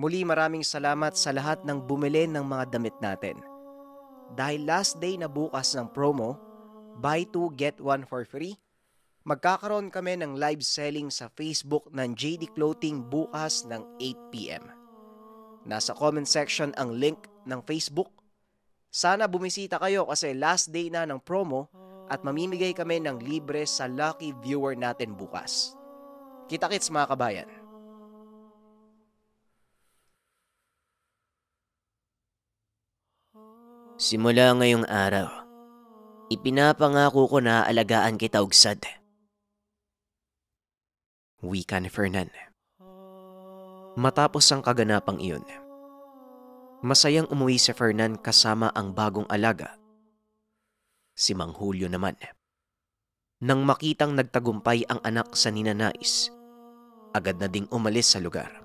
Muli maraming salamat sa lahat ng bumili ng mga damit natin. Dahil last day na bukas ng promo, buy 2 get 1 for free, magkakaroon kami ng live selling sa Facebook ng JD Clothing bukas ng 8 p.m. Nasa comment section ang link ng Facebook. Sana bumisita kayo kasi last day na ng promo at mamimigay kami ng libre sa lucky viewer natin bukas. Kita-kits mga kabayan! Simula ngayong araw, ipinapangako ko na alagaan kita ugsad. Wika ni Fernan. Matapos ang kaganapang iyon, masayang umuwi si Fernan kasama ang bagong alaga. Si Mang Julio naman. Nang makitang nagtagumpay ang anak sa ninanais, agad na ding umalis sa lugar.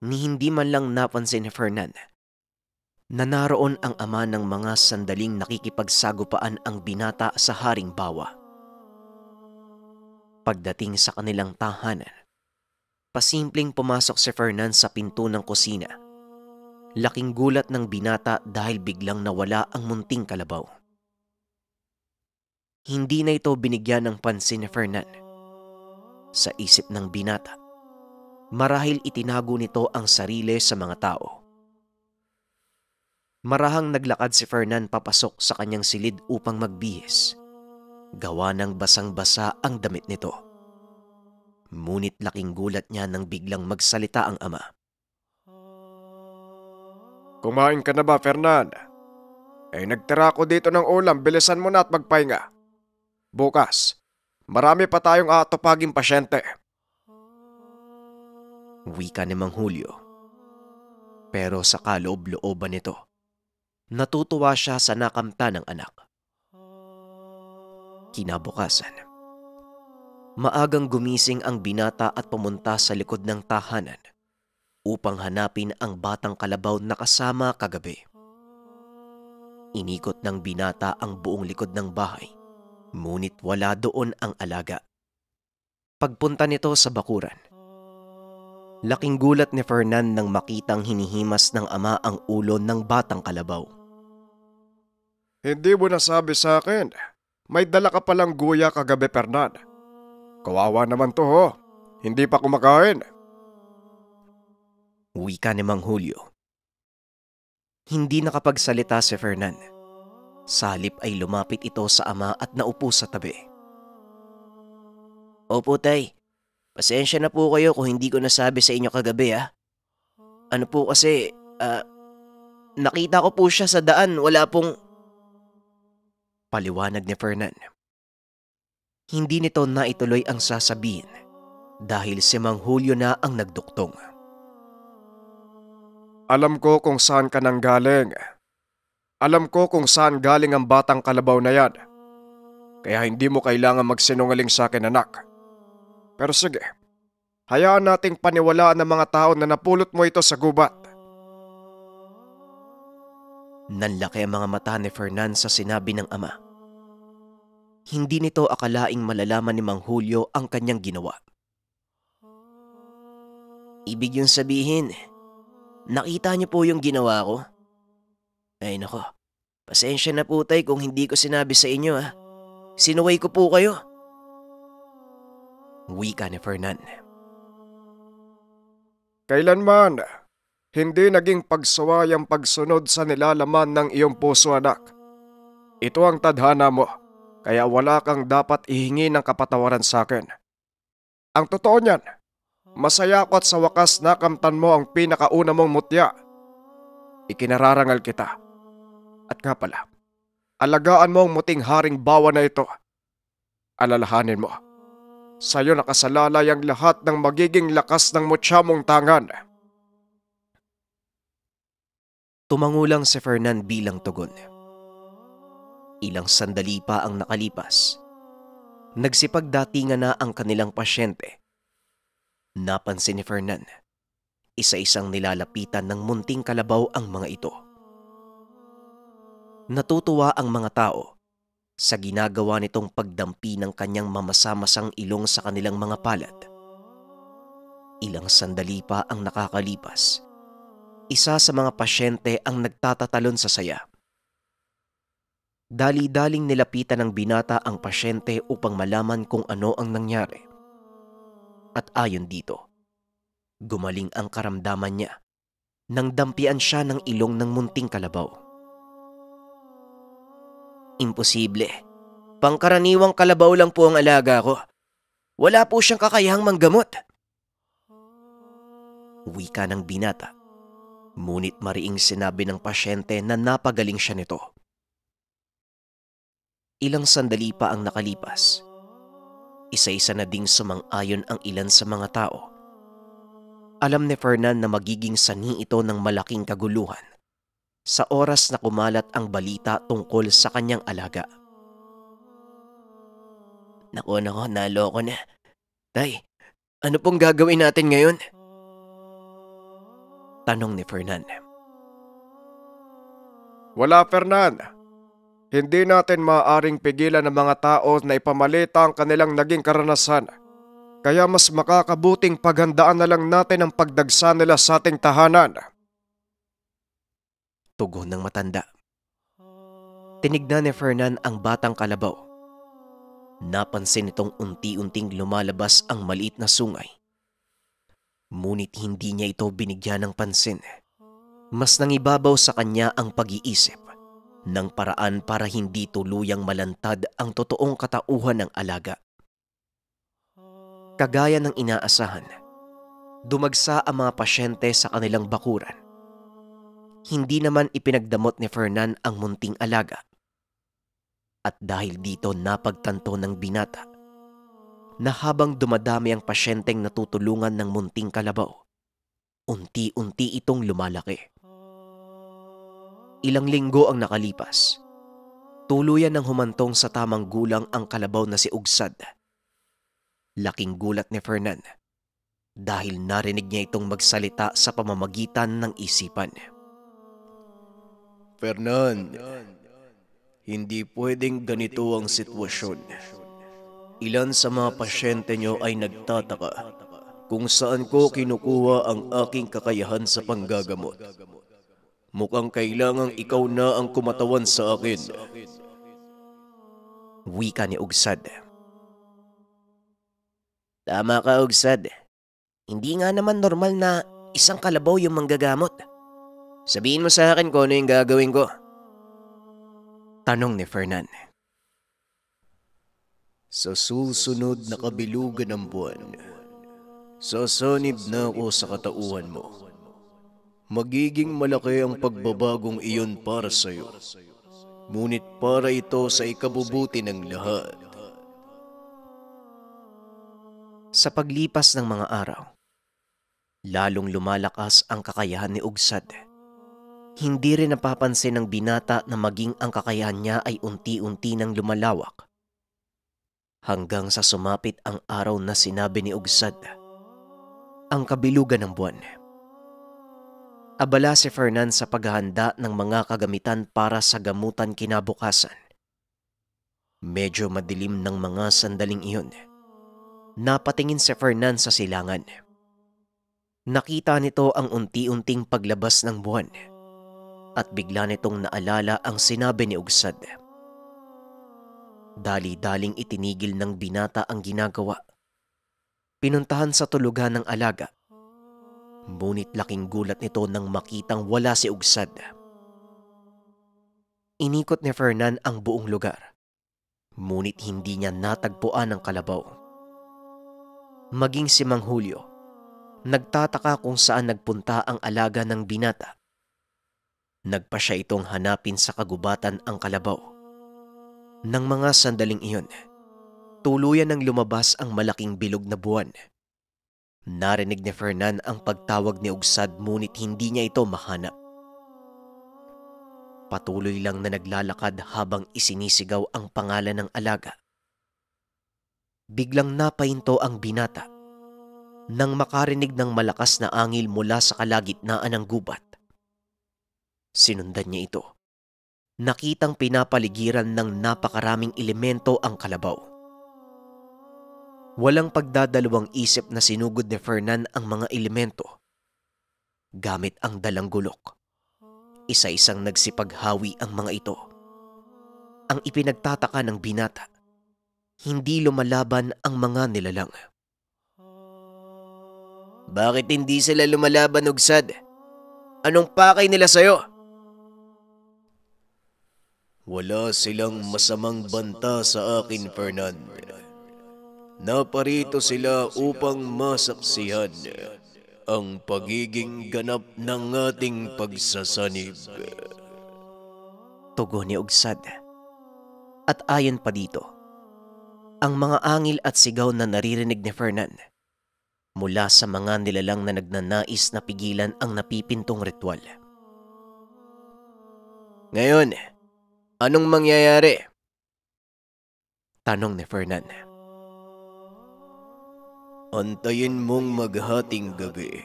Ni hindi man lang napansin ni Fernan na naroon ang ama ng mga sandaling nakikipagsagupaan ang binata sa Haring Bawa. Pagdating sa kanilang tahanan, pasimpleng pumasok si Fernan sa pinto ng kusina. Laking gulat ng binata dahil biglang nawala ang munting kalabaw. Hindi na ito binigyan ng pansin ni Fernan. Sa isip ng binata, marahil itinago nito ang sarili sa mga tao. Marahang naglakad si Fernan papasok sa kanyang silid upang magbihis. Gawa ng basang-basa ang damit nito. Ngunit laking gulat niya nang biglang magsalita ang ama. Kumain ka na ba, Fernan? Nagtira ko dito ng ulam, bilisan mo na at magpahinga. Bukas, marami pa tayong aatupaging pasyente. Wika ni Mang Julio. Pero sa kaloob-looban nito, natutuwa siya sa nakamta ng anak. Kinabukasan, maagang gumising ang binata at pumunta sa likod ng tahanan upang hanapin ang batang kalabaw na kasama kagabi. Inikot ng binata ang buong likod ng bahay, ngunit wala doon ang alaga. Pagpunta nito sa bakuran, laking gulat ni Fernan nang makitang hinihimas ng ama ang ulo ng batang kalabaw. Hindi mo nasabi sa akin. May dala ka palang guya kagabi, Fernan. Kawawa naman to, ho. Hindi pa kumakain. Wika ni Mang Julio. Hindi nakapagsalita si Fernan. Sa halip ay lumapit ito sa ama at naupo sa tabi. Opo, tay. Pasensya na po kayo kung hindi ko nasabi sa inyo kagabi, ha. Ano po kasi, nakita ko po siya sa daan, wala pong... Paliwanag ni Fernan. Hindi nito naituloy ang sasabihin dahil si Mang Julio na ang nagduktong. Alam ko kung saan ka nang galing. Alam ko kung saan galing ang batang kalabaw na yan. Kaya hindi mo kailangan magsinungaling sa akin, anak. Pero sige, hayaan nating paniwalaan ng mga tao na napulot mo ito sa gubat. Nanlaki ang mga mata ni Fernan sa sinabi ng ama. Hindi nito akalaing malalaman ni Mang Julio ang kanyang ginawa. Ibig yung sabihin, nakita niyo po yung ginawa ko? Ay nako, pasensya na po tay kung hindi ko sinabi sa inyo, ha. Sinuway ko po kayo. Wika ni Fernan. Kailanman, hindi naging pagsuway ang pagsunod sa nilalaman ng iyong puso, anak. Ito ang tadhana mo, kaya wala kang dapat ihingi ng kapatawaran sa akin. Ang totoo niyan, masaya ako at sa wakas nakamtan mo ang pinakauna mong mutya. Ikinararangal kita. At nga pala, alagaan mo ang muting Haring Bawa na ito. Alalahanin mo, sa'yo nakasalalay ang lahat ng magiging lakas ng mutya mong tangan. Tumangulang si Fernan bilang tugon. Ilang sandali pa ang nakalipas. Nagsipagdatingan na ang kanilang pasyente. Napansin ni Fernan, isa-isang nilalapitan ng munting kalabaw ang mga ito. Natutuwa ang mga tao sa ginagawa nitong pagdampi ng kanyang mamasamasang ilong sa kanilang mga palad. Ilang sandali pa ang nakakalipas. Isa sa mga pasyente ang nagtatatalon sa saya. Dali-daling nilapitan ng binata ang pasyente upang malaman kung ano ang nangyari. At ayon dito, gumaling ang karamdaman niya nang dampian siya ng ilong ng munting kalabaw. Imposible. Pangkaraniwang kalabaw lang po ang alaga ko. Wala po siyang kakayahang manggamot. Wika ng binata. Ngunit mariing sinabi ng pasyente na napagaling siya nito. Ilang sandali pa ang nakalipas. Isa-isa na ding sumang-ayon ang ilan sa mga tao. Alam ni Fernan na magiging sanhi ito ng malaking kaguluhan sa oras na kumalat ang balita tungkol sa kanyang alaga. Naku, naloko na. Tay, ano pong gagawin natin ngayon? Tanong ni Fernan. Wala, Fernan. Hindi natin maaaring pigilan ng mga tao na ipamalita ang kanilang naging karanasan. Kaya mas makakabuting paghandaan na lang natin ang pagdagsa nila sa ating tahanan. Tugon ng matanda. Tinignan ni Fernan ang batang kalabaw. Napansin itong unti-unting lumalabas ang maliit na sungay. Ngunit hindi niya ito binigyan ng pansin. Mas nangibabaw sa kanya ang pag-iisip ng paraan para hindi tuluyang malantad ang totoong katauhan ng alaga. Kagaya ng inaasahan, dumagsa ang mga pasyente sa kanilang bakuran. Hindi naman ipinagdamot ni Fernan ang munting alaga. At dahil dito napagtanto ng binata na habang dumadami ang pasyenteng natutulungan ng munting kalabaw, unti-unti itong lumalaki. Ilang linggo ang nakalipas. Tuluyan ng humantong sa tamang gulang ang kalabaw na si Ugsad. Laking gulat ni Fernan dahil narinig niya itong magsalita sa pamamagitan ng isipan. Fernan, hindi pwedeng ganito ang sitwasyon. Ilan sa mga pasyente nyo ay nagtataka kung saan ko kinukuha ang aking kakayahan sa panggagamot. Mukhang kailangang ikaw na ang kumatawan sa akin. Wika ni Ugsad. Tama ka, Ugsad. Hindi nga naman normal na isang kalabaw yung manggagamot. Sabihin mo sa akin kung ano yung gagawin ko. Tanong ni Fernan. Sa susunod na kabilugan ng buwan, sasanib na ako sa katauhan mo. Magiging malaki ang pagbabagong iyon para sa iyo. Ngunit para ito sa ikabubuti ng lahat. Sa paglipas ng mga araw, lalong lumalakas ang kakayahan ni Ugsad. Hindi rin napapansin ng binata na maging ang kakayahan niya ay unti-unti nang lumalawak. Hanggang sa sumapit ang araw na sinabi ni Ugsad, ang kabilugan ng buwan. Abala si Fernan sa paghahanda ng mga kagamitan para sa gamutan kinabukasan. Medyo madilim ng mga sandaling iyon. Napatingin si Fernan sa silangan. Nakita nito ang unti-unting paglabas ng buwan at bigla nitong naalala ang sinabi ni Ugsad. Dali-daling itinigil ng binata ang ginagawa. Pinuntahan sa tulugan ng alaga. Ngunit laking gulat nito nang makitang wala si Ugsad. Inikot ni Fernan ang buong lugar. Ngunit hindi niya natagpuan ang kalabaw. Maging si Mang Julio, nagtataka kung saan nagpunta ang alaga ng binata. Nagpa siya itong hanapin sa kagubatan ang kalabaw. Nang mga sandaling iyon, tuluyan nang lumabas ang malaking bilog na buwan. Narinig ni Fernan ang pagtawag ni Ugsad ngunit hindi niya ito mahanap. Patuloy lang na naglalakad habang isinisigaw ang pangalan ng alaga. Biglang napahinto ang binata nang makarinig ng malakas na angil mula sa kalagitnaan ng gubat. Sinundan niya ito. Nakitang pinapaligiran ng napakaraming elemento ang kalabaw. Walang pagdadalawang isip na sinugod ni Fernan ang mga elemento gamit ang dalang gulok. Isa-isang nagsipaghawi ang mga ito. Ang ipinagtataka ng binata, hindi lumalaban ang mga nilalang. Bakit hindi sila lumalaban, Ugsad? Anong pakay nila sa'yo? Wala silang masamang banta sa akin, Fernan. Naparito sila upang masaksihan ang pagiging ganap ng ating pagsasanib. Tugon ni Ugsad. At ayon pa dito, ang mga angil at sigaw na naririnig ni Fernan mula sa mga nilalang na nagnanais na pigilan ang napipintong ritual. Ngayon, anong mangyayari? Tanong ni Fernan. Antayin mong maghating gabi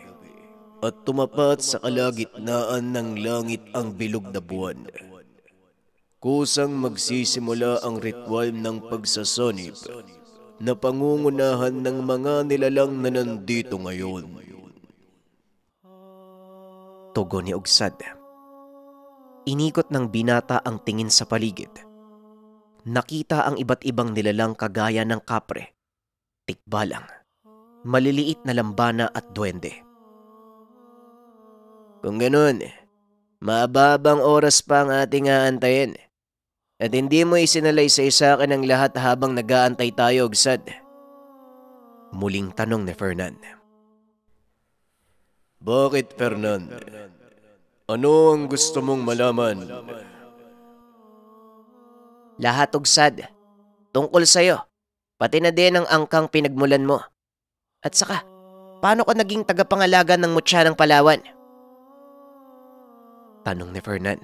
at tumapat sa kalagitnaan ng langit ang bilog na buwan. Kusang magsisimula ang ritual ng pagsasanib na pangungunahan ng mga nilalang na nandito ngayon. Tugon ni Ugsad. Inikot ng binata ang tingin sa paligid. Nakita ang iba't ibang nilalang kagaya ng kapre, tikbalang, maliliit na lambana at duwende. Kung ganun, mababang oras pa ang ating aantayin. At hindi mo isinalaysay sa akin ang lahat habang nag-aantay tayo, Ugsad. Muling tanong ni Fernan. Bakit, Fernan? Ano ang gusto mong malaman? Lahat, Ugsad. Tungkol sa'yo. Pati na din ang angkang pinagmulan mo. At saka, paano ka naging tagapangalaga ng mutya ng Palawan? Tanong ni Fernan.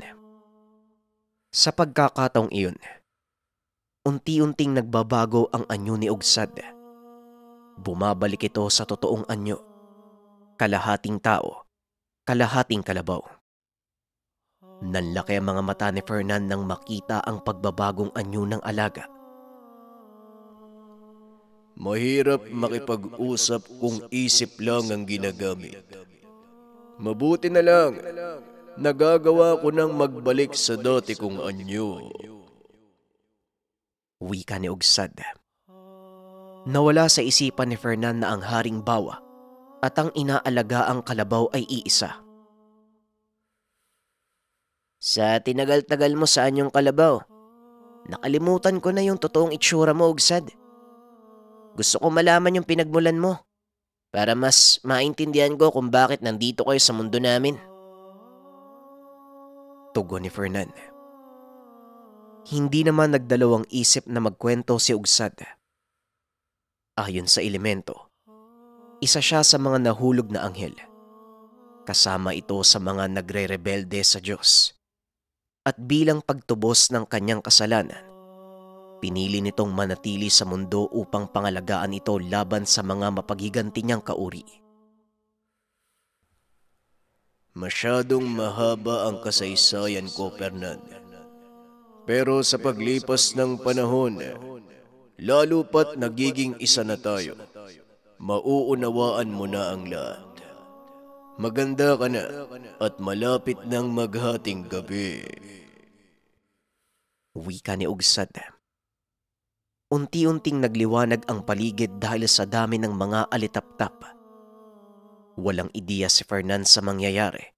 Sa pagkakataong iyon, unti-unting nagbabago ang anyo ni Ugsad. Bumabalik ito sa totoong anyo. Kalahating tao, kalahating kalabaw. Nanlaki ang mga mata ni Fernan nang makita ang pagbabagong anyo ng alaga. Mahirap makipag-usap kung isip lang ang ginagamit. Mabuti na lang, nagagawa ko nang magbalik sa dati kong anyo. Wika ni Ugsad. Nawala sa isipan ni Fernan na ang haring bawa at ang inaalagaang kalabaw ay iisa. Sa tinagal-tagal mo sa anyong kalabaw, nakalimutan ko na yung totoong itsura mo, Ugsad. Gusto ko malaman yung pinagmulan mo para mas maintindihan ko kung bakit nandito kayo sa mundo namin. Tugon ni Fernan. Hindi naman nagdalawang isip na magkwento si Ugsad. Ayon sa elemento, isa siya sa mga nahulog na anghel. Kasama ito sa mga nagre-rebelde sa Diyos. At bilang pagtubos ng kanyang kasalanan, pinili nitong manatili sa mundo upang pangalagaan ito laban sa mga mapaghiganti niyang kauri. Masyadong mahaba ang kasaysayan ko, Fernan. Pero sa paglipas ng panahon, lalo pat nagiging isa na tayo. Mauunawaan mo na ang lahat. Maganda ka na at malapit ng maghating gabi. Wika ni Ugsad. Unti-unting nagliwanag ang paligid dahil sa dami ng mga alitap-tap. Walang ideya si Fernan sa mangyayari,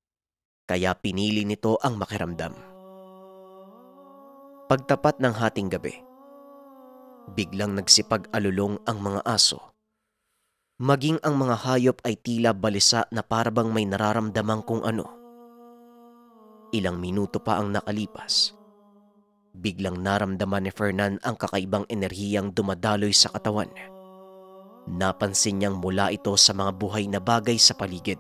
kaya pinili nito ang makiramdam. Pagtapat ng hating gabi, biglang nagsipag-alulong ang mga aso. Maging ang mga hayop ay tila balisa na parabang may nararamdamang kung ano. Ilang minuto pa ang nakalipas. Biglang naramdaman ni Fernan ang kakaibang enerhiyang dumadaloy sa katawan. Napansin niyang mula ito sa mga buhay na bagay sa paligid.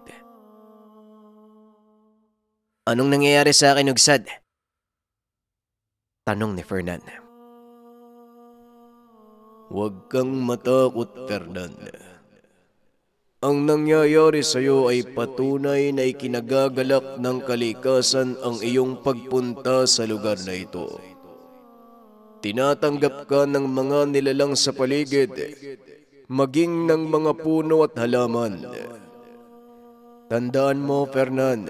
Anong nangyayari sa akin, Ugsad? Tanong ni Fernan. Huwag kang matakot, Fernan. Ang nangyayari sa iyo ay patunay na ikinagagalak ng kalikasan ang iyong pagpunta sa lugar na ito. Tinatanggap ka ng mga nilalang sa paligid maging ng mga puno at halaman. Tandaan mo, Fernan,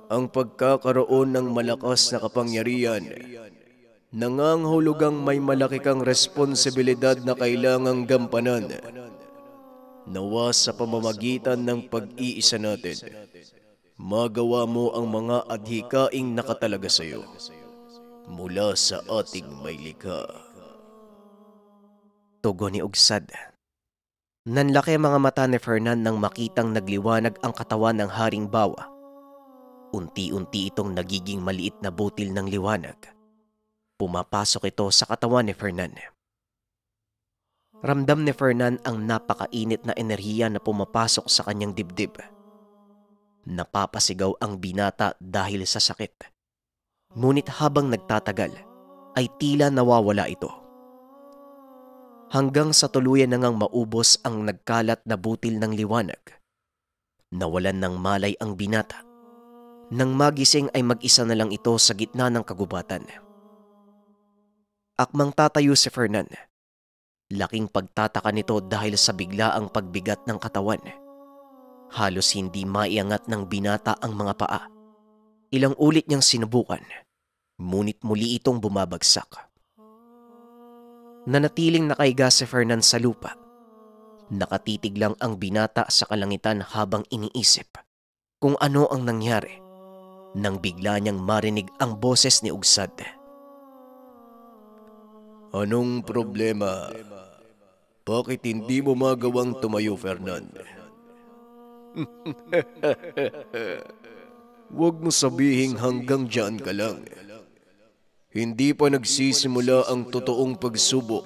ang pagkakaroon ng malakas na kapangyarihan nangangahulugang may malaki kang responsibilidad na kailangang gampanan. Nawa sa pamamagitan ng pag-iisa natin, magawa mo ang mga adhikaing nakatalaga sa iyo mula sa ating may likha. Tugon ni Ugsad. Nanlaki ang mga mata ni Fernan nang makitang nagliwanag ang katawan ng Haring Bawa. Unti-unti itong nagiging maliit na butil ng liwanag. Pumapasok ito sa katawan ni Fernan. Ramdam ni Fernan ang napakainit na enerhiya na pumapasok sa kanyang dibdib. Napapasigaw ang binata dahil sa sakit. Ngunit habang nagtatagal, ay tila nawawala ito. Hanggang sa tuluyan na ngang maubos ang nagkalat na butil ng liwanag. Nawalan ng malay ang binata. Nang magising ay mag-isa na lang ito sa gitna ng kagubatan. Akmang tatayo si Fernan. Laking pagtataka nito dahil sa biglaang pagbigat ng katawan. Halos hindi maiangat ng binata ang mga paa. Ilang ulit niyang sinubukan, ngunit muli itong bumabagsak. Nanatiling nakaiga si Fernan sa lupa. Nakatitig lang ang binata sa kalangitan habang iniisip kung ano ang nangyari nang bigla niyang marinig ang boses ni Ugsad. Anong problema? Bakit hindi mo magawang tumayo, Fernan? Huwag mo sabihing hanggang dyan ka lang. Hindi pa nagsisimula ang totoong pagsubok.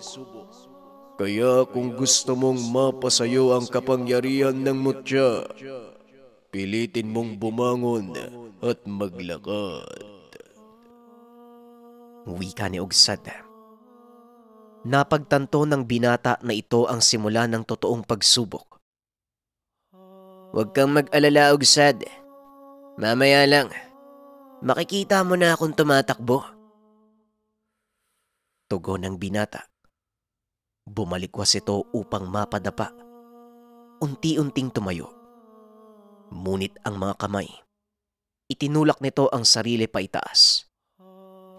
Kaya kung gusto mong mapasayo ang kapangyarihan ng mutya, pilitin mong bumangon at maglakad. Wika ni Ugsad. Napagtanto ng binata na ito ang simula ng totoong pagsubok. Huwag kang mag-alala, Ugsad. Mamaya lang. Makikita mo na akong tumatakbo. Tugon ng binata. Bumalikwas ito upang mapadapa. Unti-unting tumayo. Ngunit ang mga kamay, itinulak nito ang sarili paitaas.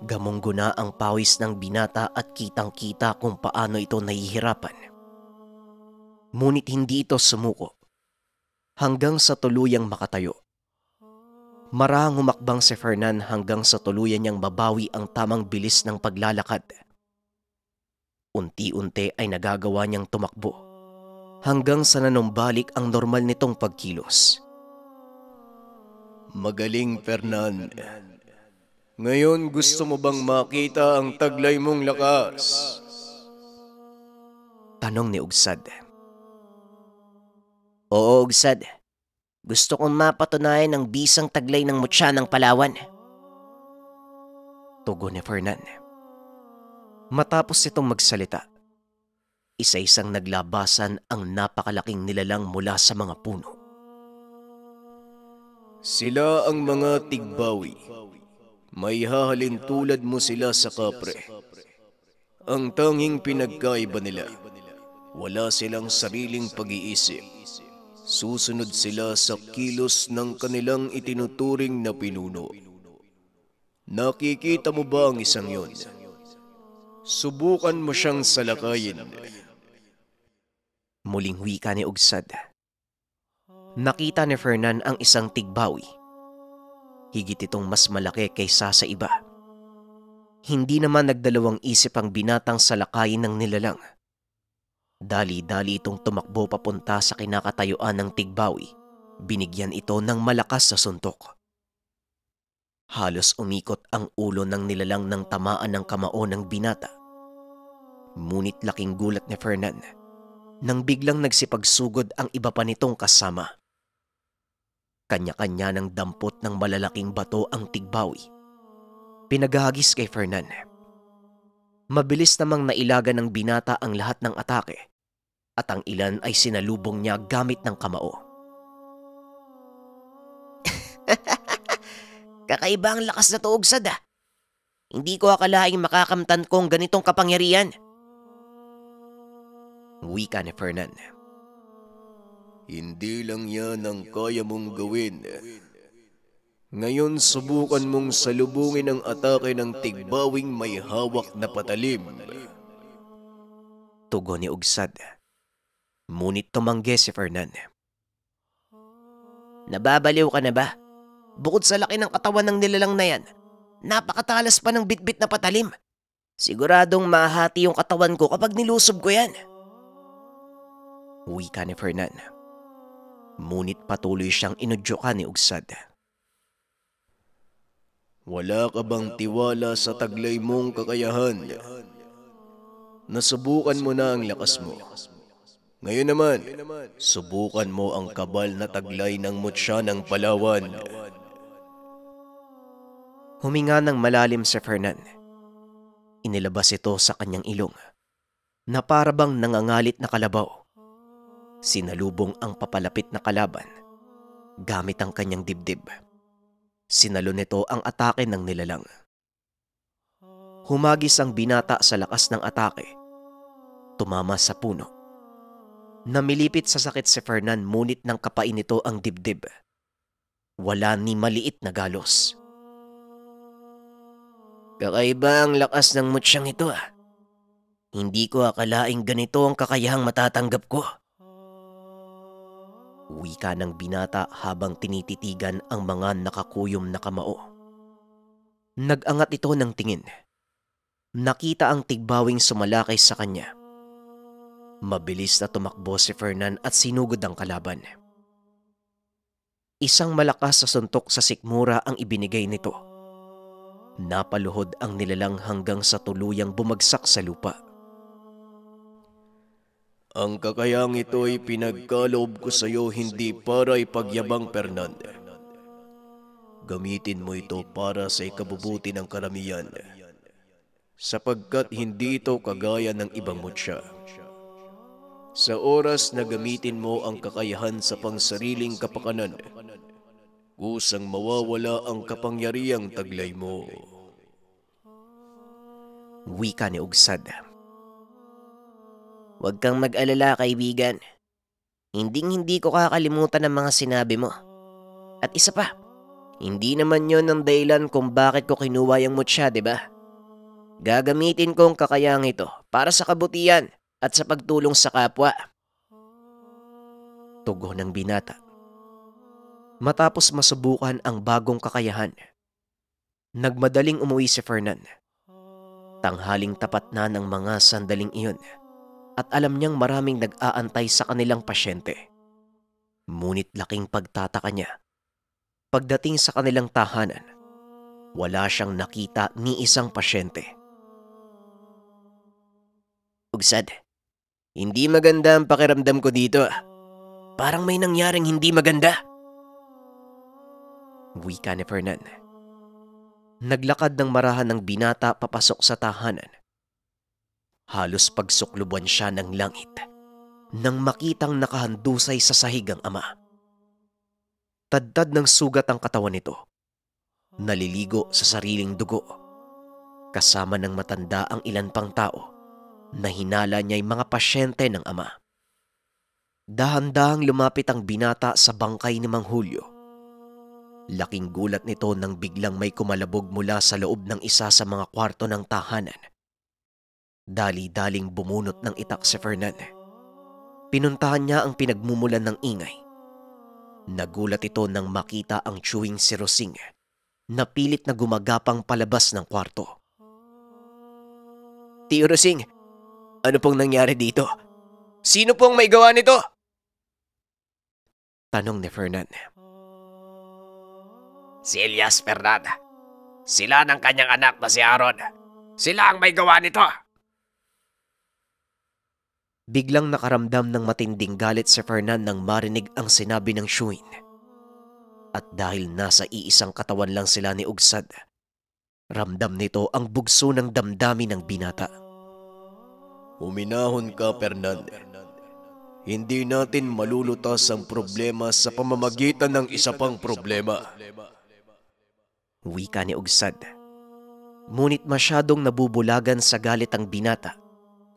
Gamong-guna ang pawis ng binata at kitang-kita kung paano ito nahihirapan. Ngunit hindi ito sumuko hanggang sa tuluyang makatayo. Marahang humakbang si Fernan hanggang sa tuluyan niyang babawi ang tamang bilis ng paglalakad. Unti-unti ay nagagawa niyang tumakbo hanggang sa nanumbalik ang normal nitong pagkilos. Magaling, Fernan. Ngayon gusto mo bang makita ang taglay mong lakas? Tanong ni Ugsad. Oo, Ugsad. Gusto kong mapatunayan ang bisang taglay ng mutya ng Palawan. Tugon ni Fernan. Matapos itong magsalita, isa-isang naglabasan ang napakalaking nilalang mula sa mga puno. Sila ang mga tigbawi. May hahalin tulad mo sila sa kapre. Ang tanging pinagkaiba nila, wala silang sariling pag-iisip. Susunod sila sa kilos ng kanilang itinuturing na pinuno. Nakikita mo ba ang isang yon? Subukan mo siyang salakayin. Muling wika ni Ugsad. Nakita ni Fernan ang isang tigbawi. Higit itong mas malaki kaysa sa iba. Hindi naman nagdalawang isip ang binatang salakayin ng nilalang. Dali-dali itong tumakbo papunta sa kinakatayuan ng tigbawi. Binigyan ito ng malakas na suntok. Halos umikot ang ulo ng nilalang ng tamaan ng kamao ng binata. Ngunit laking gulat ni Fernan nang biglang nagsipagsugod ang iba pa nitong kasama. Kanya-kanya ng dampot ng malalaking bato ang tigbawi. Pinagahagis kay Fernan. Mabilis namang nailaga ng binata ang lahat ng atake at ang ilan ay sinalubong niya gamit ng kamao. Kakaiba ang lakas na to, Ugsad. Hindi ko akalaing makakamtan ko ang ganitong kapangyarihan. Wika ni Fernan. Hindi lang yan ang kaya mong gawin. Ngayon subukan mong salubungin ang atake ng tigbawing may hawak na patalim. Tugon ni Ugsad. Ngunit tumanggi si Fernan. Nababaliw ka na ba? Bukod sa laki ng katawan ng nilalang na yan, napakatalas pa ng bitbit na patalim. Siguradong mahati yung katawan ko kapag nilusob ko yan. Wika ni Fernan. Ngunit patuloy siyang inudyukan ni Ugsad. Wala ka bang tiwala sa taglay mong kakayahan? Nasubukan mo na ang lakas mo. Ngayon naman, subukan mo ang kabal na taglay ng mutya ng Palawan. Huminga ng malalim si Fernan. Inilabas ito sa kanyang ilong na parabang nangangalit na kalabaw. Sinalubong ang papalapit na kalaban gamit ang kanyang dibdib. Sinalo nito ang atake ng nilalang. Humagis ang binata sa lakas ng atake. Tumama sa puno. Namilipit sa sakit si Fernan ngunit nang kapain nito ang dibdib. Wala ni maliit na galos. Kakaiba ang lakas ng mutsyang ito ah. Hindi ko akalaing ganito ang kakayahang matatanggap ko. Wika ng binata habang tinititigan ang mga nakakuyom na kamao. Nag-angat ito ng tingin. Nakita ang tigbawing sumalakay sa kanya. Mabilis na tumakbo si Fernan at sinugod ang kalaban. Isang malakas sa suntok sa sikmura ang ibinigay nito. Napaluhod ang nilalang hanggang sa tuluyang bumagsak sa lupa. Ang kakayang ito ay pinagkaloob ko sa iyo hindi para ipagyabang, Fernan. Gamitin mo ito para sa ikabubuti ng karamihan. Sapagkat hindi ito kagaya ng ibang mutya. Sa oras na gamitin mo ang kakayahan sa pangsariling kapakanan, kusang mawawala ang kapangyarihang taglay mo. Wika ni Ugsad. Huwag kang mag-alala, kaibigan. Hinding-hindi ko kakalimutan ang mga sinabi mo. At isa pa, hindi naman yon ang dahilan kung bakit ko kinuha yung mutya, di ba? Gagamitin ko ang kakayahang ito para sa kabutihan at sa pagtulong sa kapwa. Tugon ng binata. Matapos masubukan ang bagong kakayahan, nagmadaling umuwi si Fernan. Tanghaling tapat na ng mga sandaling iyon at alam niyang maraming nag-aantay sa kanilang pasyente. Ngunit laking pagtataka niya. Pagdating sa kanilang tahanan, wala siyang nakita ni isang pasyente. Ugsad, hindi maganda ang pakiramdam ko dito. Parang may nangyaring hindi maganda. Wika ni Fernan. Naglakad ng marahan ng binata papasok sa tahanan. Halos pagsukluban siya ng langit nang makitang nakahandusay sa sahig ang ama. Tadtad ng sugat ang katawan nito. Naliligo sa sariling dugo. Kasama ng matanda ang ilan pang tao na hinala niya'y mga pasyente ng ama. Dahan-dahang lumapit ang binata sa bangkay ni Mang Julio. Laking gulat nito nang biglang may kumalabog mula sa loob ng isa sa mga kwarto ng tahanan. Dali-daling bumunot ng itak si Fernan. Pinuntahan niya ang pinagmumulan ng ingay. Nagulat ito nang makita ang chewing si Rosing na pilit na gumagapang palabas ng kwarto. Tio Rosing, ano pong nangyari dito? Sino pong may gawa nito? Tanong ni Fernan. Si Elias Fernan. Sila ng kanyang anak na si Aaron. Sila ang may gawa nito. Biglang nakaramdam ng matinding galit si Fernan nang marinig ang sinabi ng Shuin. At dahil nasa iisang katawan lang sila ni Ugsad, ramdam nito ang bugso ng damdamin ng binata. Huminahon ka, Fernan. Hindi natin malulutas ang problema sa pamamagitan ng isa pang problema. Wika ni Ugsad. Ngunit masyadong nabubulagan sa galit ang binata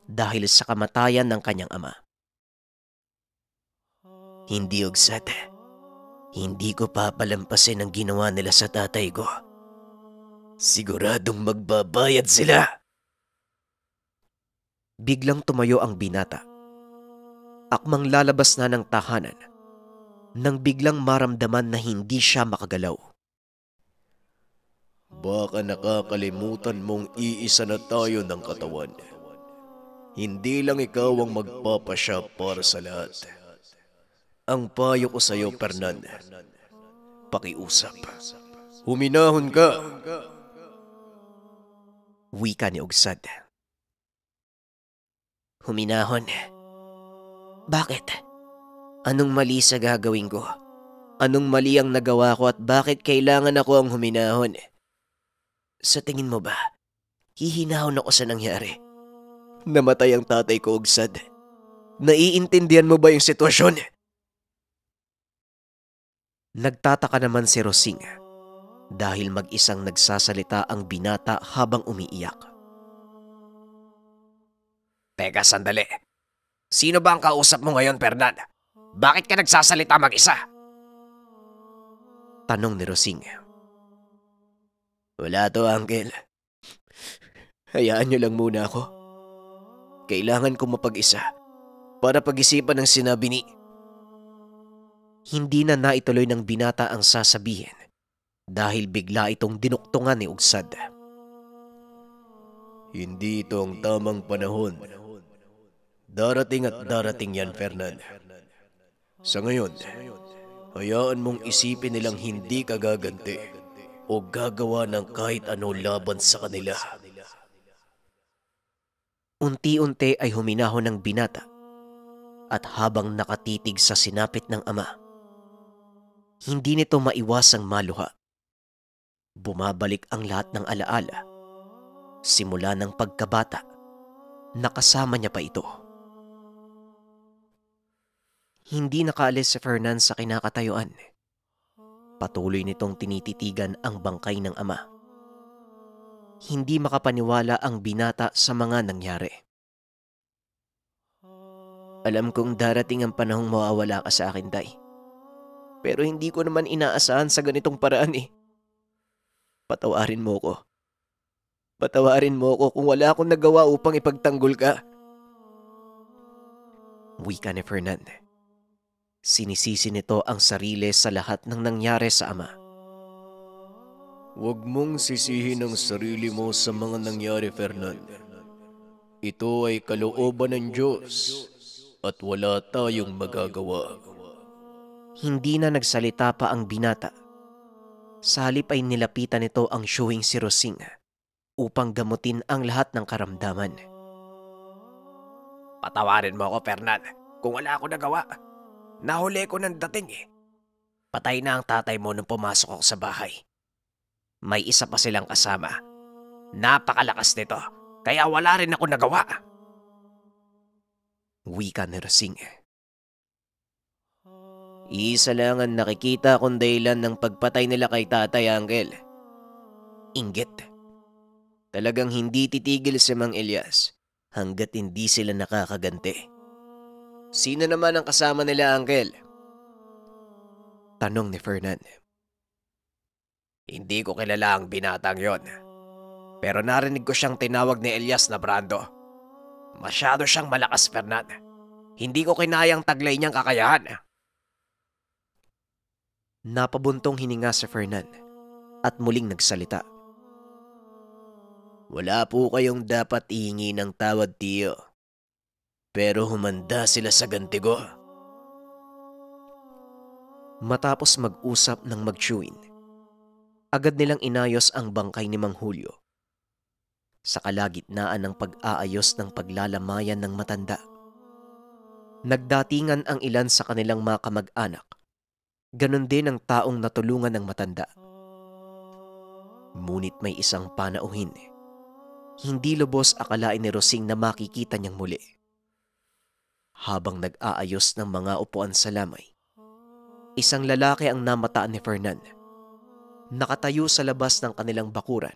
dahil sa kamatayan ng kanyang ama. Hindi, Ugsad. Hindi ko papalampasin ang ginawa nila sa tatay ko. Siguradong magbabayad sila. Biglang tumayo ang binata. Akmang lalabas na ng tahanan nang biglang maramdaman na hindi siya makagalaw. Baka nakakalimutan mong iisa na tayo ng katawan. Hindi lang ikaw ang magpapasya para sa lahat. Ang payo ko sa'yo, Fernan, pakiusap. Huminahon ka. Wika ni Ugsad. Huminahon? Bakit? Anong mali sa gagawin ko? Anong mali ang nagawa ko at bakit kailangan ako ang huminahon? Sa tingin mo ba, hihinahon ako sa nangyari? Namatay ang tatay ko, Ugsad. Naiintindihan mo ba yung sitwasyon? Nagtataka naman si Rosing dahil mag-isang nagsasalita ang binata habang umiiyak. Teka, sandali. Sino ba ang kausap mo ngayon, Fernan? Bakit ka nagsasalita mag-isa? Tanong ni Rosing. Wala to, Uncle. Hayaan niyo lang muna ako. Kailangan ko mapag-isa para pag-isipan ang sinabi ni... Hindi na naituloy ng binata ang sasabihin dahil bigla itong dinuktungan ni Ugsad. Hindi ito ang tamang panahon. Darating at darating yan, Fernan. Sa ngayon, hayaan mong isipin nilang hindi ka gaganti o gagawa ng kahit ano laban sa kanila. Unti-unti ay huminahon ng binata at habang nakatitig sa sinapit ng ama, hindi nito maiwasang maluha. Bumabalik ang lahat ng alaala, simula ng pagkabata, nakasama niya pa ito. Hindi nakaalis si Fernan sa kinakatayuan. Patuloy nitong tinititigan ang bangkay ng ama. Hindi makapaniwala ang binata sa mga nangyari. Alam kong darating ang panahong mawawala ka sa akin, Tay. Pero hindi ko naman inaasahan sa ganitong paraan eh. Patawarin mo ko. Patawarin mo ko kung wala akong nagawa upang ipagtanggol ka. Wika ni Fernan. Sinisisi nito ang sarili sa lahat ng nangyari sa ama. Huwag mong sisihin ang sarili mo sa mga nangyari, Fernan. Ito ay kalooban ng Diyos at wala tayong magagawa. Hindi na nagsalita pa ang binata. Sa halip ay nilapitan nito ang syuhing si Rosing upang gamutin ang lahat ng karamdaman. Patawarin mo ako, Fernan, kung wala ako nagawa. Nahuli ko ng dating eh. Patay na ang tatay mo nung pumasok ako sa bahay. May isa pa silang kasama. Napakalakas nito, kaya wala rin ako nagawa. Wika ni Rosing. Isa lang ang nakikita kong dahilan ng pagpatay nila kay tatay, Uncle. Inggit. Talagang hindi titigil si Mang Elias hanggat hindi sila nakakaganti. Sino naman ang kasama nila, Uncle? Tanong ni Fernan. Hindi ko kilala ang binatang yon. Pero narinig ko siyang tinawag ni Elias na Brando. Masyado siyang malakas, Fernan. Hindi ko kinayang taglay niyang kakayahan. Napabuntong hininga si Fernan at muling nagsalita. Wala po kayong dapat ihingi ng tawad, tiyo. Pero humanda sila sa ganti ko. Matapos mag-usap ng magtsuin, agad nilang inayos ang bangkay ni Mang Julio. Sa kalagitnaan ng pag-aayos ng paglalamayan ng matanda, nagdatingan ang ilan sa kanilang mga kamag-anak. Ganon din ang taong natulungan ng matanda. Ngunit may isang panauhin. Hindi lubos akalain ni Rosing na makikita niyang muli. Habang nag-aayos ng mga upuan sa lamay, isang lalaki ang namataan ni Fernan. Nakatayo sa labas ng kanilang bakuran.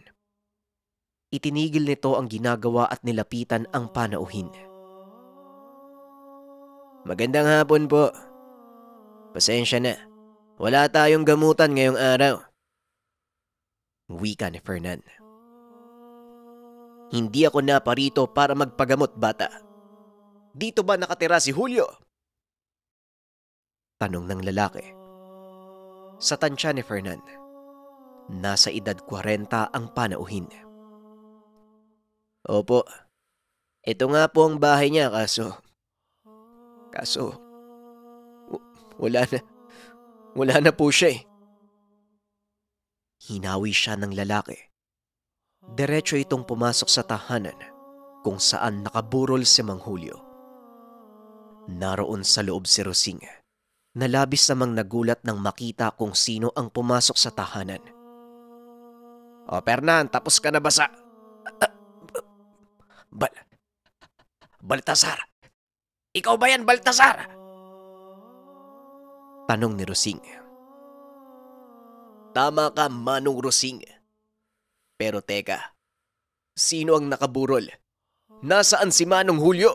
Itinigil nito ang ginagawa at nilapitan ang panauhin. Magandang hapon po. Pasensya na. Wala tayong gamutan ngayong araw. Wika ni Fernan. Hindi ako naparito para magpagamot, bata. Dito ba nakatira si Julio? Tanong ng lalaki. Sa tansya ni Fernan, nasa edad 40 ang panauhin. Opo. Ito nga po ang bahay niya kaso wala na po siya eh. Hinawi siya ng lalaki. Diretso itong pumasok sa tahanan kung saan nakaburol si Mang Julio. Naroon sa loob si Rosing na labis namang nagulat nang makita kung sino ang pumasok sa tahanan. O Fernan, tapos ka na ba sa... Baltasar! Ikaw ba yan, Baltasar? Tanong ni Rosing. Tama ka, Manong Rosing. Pero teka, sino ang nakaburol? Nasaan si Manong Julio?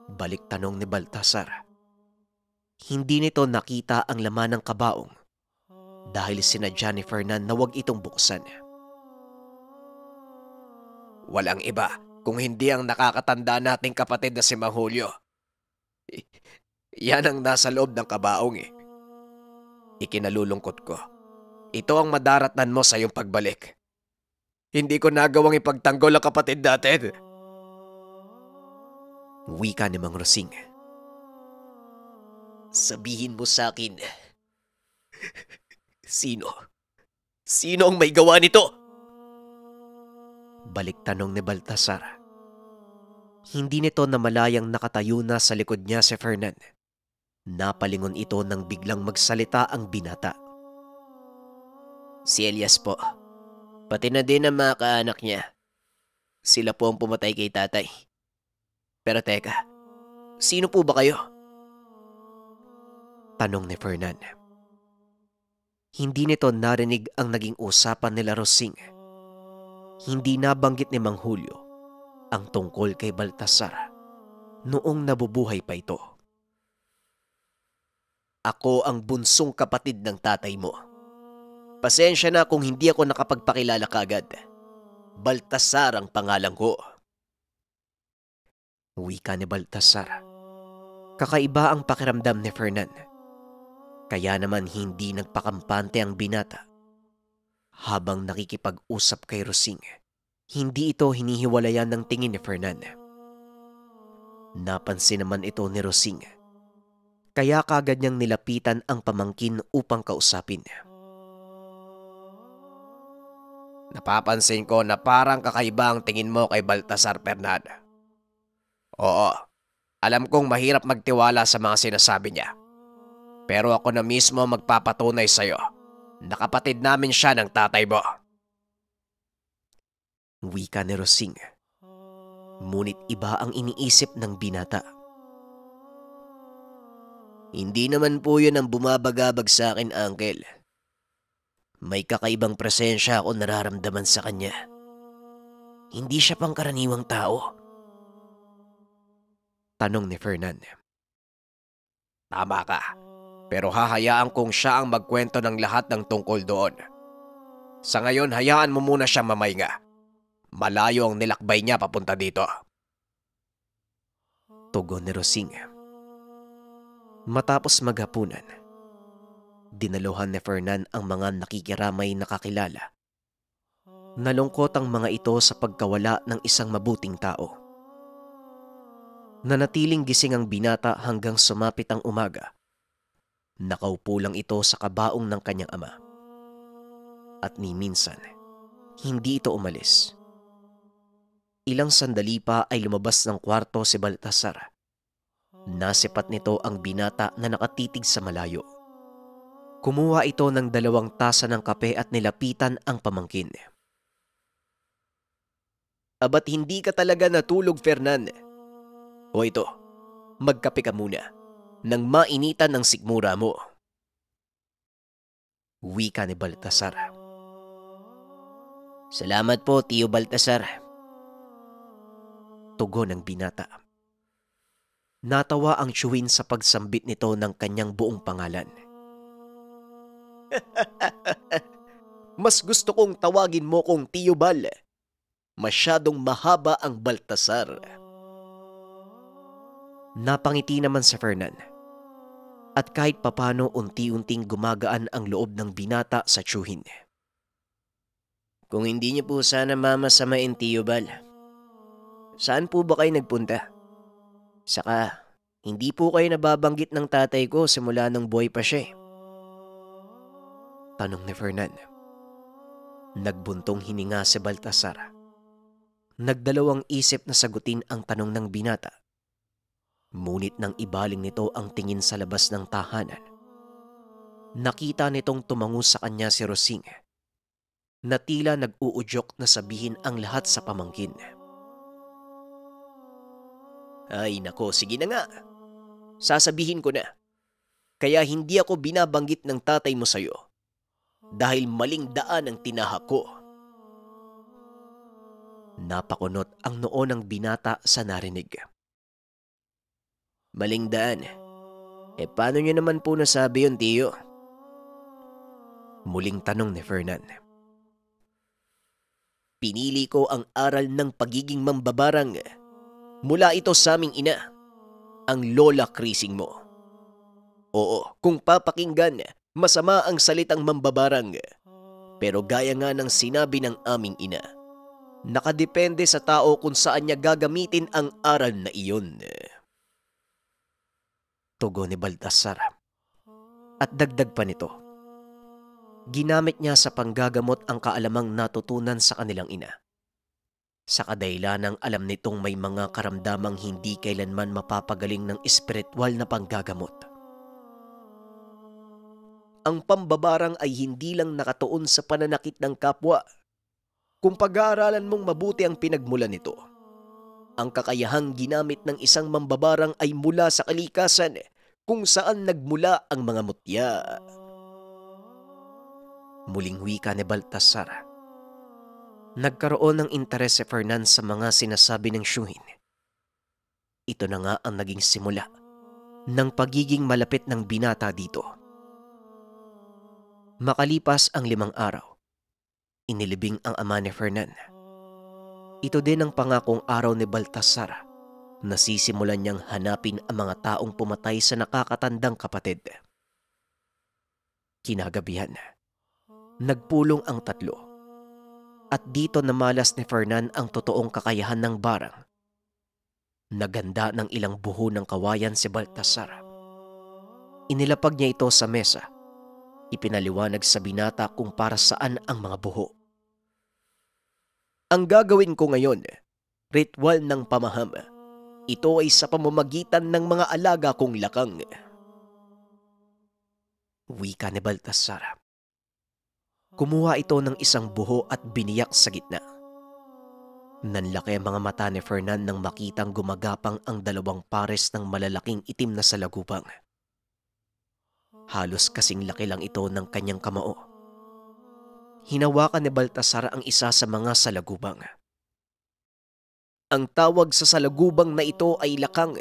Balik tanong ni Baltasar. Hindi nito nakita ang laman ng kabaong dahil sinadya ni Fernan na wag itong buksan. Walang iba kung hindi ang nakakatanda nating kapatid na si Mang Julio. Yan ang nasa loob ng kabaong eh. Ikinalulungkot ko. Ito ang madaratnan mo sa iyong pagbalik. Hindi ko nagawang ipagtanggol ang kapatid natin. Wika ni Mang Rosing. Sabihin mo sa akin, sino ang may gawa nito? Balik tanong ni Baltasar. Hindi nito namalayang nakatayo na sa likod niya si Fernan. Napalingon ito nang biglang magsalita ang binata. Si Elias po. Pati na din ang mga kaanak niya. Sila po ang pumatay kay tatay. Pero teka, sino po ba kayo? Tanong ni Fernan. Hindi nito narinig ang naging usapan nila Rosing. Hindi nabanggit ni Mang Julio ang tungkol kay Baltasar noong nabubuhay pa ito. Ako ang bunsong kapatid ng tatay mo. Pasensya na kung hindi ako nakapagpakilala kaagad. Baltasar ang pangalan ko. Wika ni Baltasar. Kakaiba ang pakiramdam ni Fernan. Kaya naman hindi nagpakampante ang binata. Habang nakikipag-usap kay Rosing, hindi ito hinihiwalayan ng tingin ni Fernan. Napansin naman ito ni Rosing. Kaya kagad niyang nilapitan ang pamangkin upang kausapin. Napapansin ko na parang kakaiba ang tingin mo kay Baltasar, Fernan. Oo, alam kong mahirap magtiwala sa mga sinasabi niya. Pero ako na mismo magpapatunay sa'yo na kapatid namin siya ng tatay mo. Wika ni Rosing. Ngunit iba ang iniisip ng binata. Hindi naman po yun ang bumabagabag sa akin, Uncle. May kakaibang presensya ako nararamdaman sa kanya. Hindi siya pangkaraniwang tao. Tanong ni Fernan. Tama ka. Pero hahayaan kong siya ang magkwento ng lahat ng tungkol doon. Sa ngayon, hayaan mo muna siyang mamahinga. Malayo ang nilakbay niya papunta dito. Tugon ni Rosing. Matapos maghapunan, dinaluhan ni Fernan ang mga nakikiramay na kakilala. Nalungkot ang mga ito sa pagkawala ng isang mabuting tao. Nanatiling gising ang binata hanggang sumapit ang umaga. Nakaupo lang ito sa kabaong ng kanyang ama. At ni minsan, hindi ito umalis. Ilang sandali pa ay lumabas ng kwarto si Baltasar. Nasipat nito ang binata na nakatitig sa malayo. Kumuha ito ng 2 tasa ng kape at nilapitan ang pamangkin. Aba't hindi ka talaga natulog, Fernan? O ito, magkape ka muna nang mainitan ng sikmura mo. Wika ni Baltasar. Salamat po, Tio Baltasar. Tugon ng binata. Natawa ang Chewin sa pagsambit nito ng kanyang buong pangalan. Mas gusto kong tawagin mo kong Tio Bal. Masyadong mahaba ang Baltasar. Napangiti naman si Fernan. At kahit papano unti-unting gumagaan ang loob ng binata sa tiyuhin. Kung hindi niyo po sana mamasamain, Tio Bal, saan po ba kayo nagpunta? Saka, hindi po kayo nababanggit ng tatay ko simula nung buhay pa siya. Tanong ni Fernan. Nagbuntong hininga si Baltasar. Nagdalawang isip na sagutin ang tanong ng binata. Ngunit nang ibaling nito ang tingin sa labas ng tahanan, nakita nitong tumango sa kanya si Rosing na tila nag-uudyok na sabihin ang lahat sa pamangkin. Ay nako, sige na nga. Sasabihin ko na. Kaya hindi ako binabanggit ng tatay mo sa'yo dahil maling daan ang tinahak ko. Napakunot ang noo ng binata sa narinig. Maling daan? Paano niyo naman po nasabi yun, Tio? Muling tanong ni Fernan. Pinili ko ang aral ng pagiging mambabarang. Mula ito sa aming ina, ang Lola Krising mo. Oo, kung papakinggan, masama ang salitang mambabarang. Pero gaya nga ng sinabi ng aming ina, nakadepende sa tao kung saan niya gagamitin ang aral na iyon. Tugon ni Baltasar. At dagdag pa nito, ginamit niya sa panggagamot ang kaalamang natutunan sa kanilang ina. Sa kadahilanang alam nitong may mga karamdamang hindi kailanman mapapagaling ng espiritual na panggagamot. Ang pambabarang ay hindi lang nakatuon sa pananakit ng kapwa. Kung pag-aaralan mong mabuti ang pinagmulan nito, ang kakayahang ginamit ng isang mambabarang ay mula sa kalikasan kung saan nagmula ang mga mutya. Muling wika ni Baltasar. Nagkaroon ng interes si Fernan sa mga sinasabi ng tiyuhin. Ito na nga ang naging simula ng pagiging malapit ng binata dito. Makalipas ang 5 araw, inilibing ang ama ni Fernan. Ito din ang pangakong araw ni Baltasar na sisimulan niyang hanapin ang mga taong pumatay sa nakakatandang kapatid. Kinagabihan, nagpulong ang tatlo at dito namalas ni Fernan ang totoong kakayahan ng barang. Naganda ng ilang buho ng kawayan si Baltasar. Inilapag niya ito sa mesa. Ipinaliwanag sa binata kung para saan ang mga buho. Ang gagawin ko ngayon, ritual ng pamaham. Ito ay sa pamamagitan ng mga alaga kong lakang. Wika ni Baltasar. Kumuha ito ng isang buho at biniyak sa gitna. Nanlaki ang mga mata ni Fernan nang makitang gumagapang ang 2 pares ng malalaking itim na salagubang. Halos kasing laki lang ito ng kanyang kamao. Hinawakan ni Baltasar ang isa sa mga salagubang. Ang tawag sa salagubang na ito ay lakang.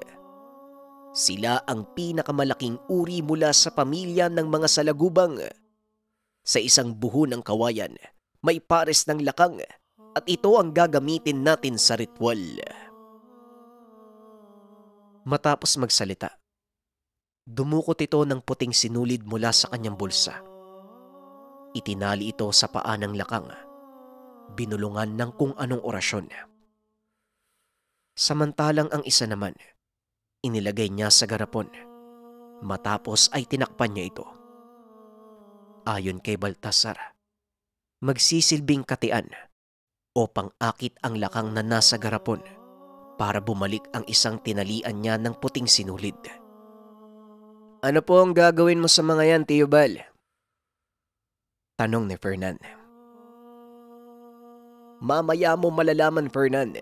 Sila ang pinakamalaking uri mula sa pamilya ng mga salagubang. Sa isang buho ng kawayan, may pares ng lakang at ito ang gagamitin natin sa ritual. Matapos magsalita, dumukot ito ng puting sinulid mula sa kanyang bulsa. Itinali ito sa paa ng lakang, binulungan ng kung anong orasyon. Samantalang ang isa naman, inilagay niya sa garapon. Matapos ay tinakpan niya ito. Ayon kay Baltasar, magsisilbing katian o pang-akit ang lakang na nasa garapon para bumalik ang isang tinalian niya ng puting sinulid. Ano po ang gagawin mo sa mga yan, Tio Bal? Tanong ni Fernan. Mamaya mo malalaman, Fernan.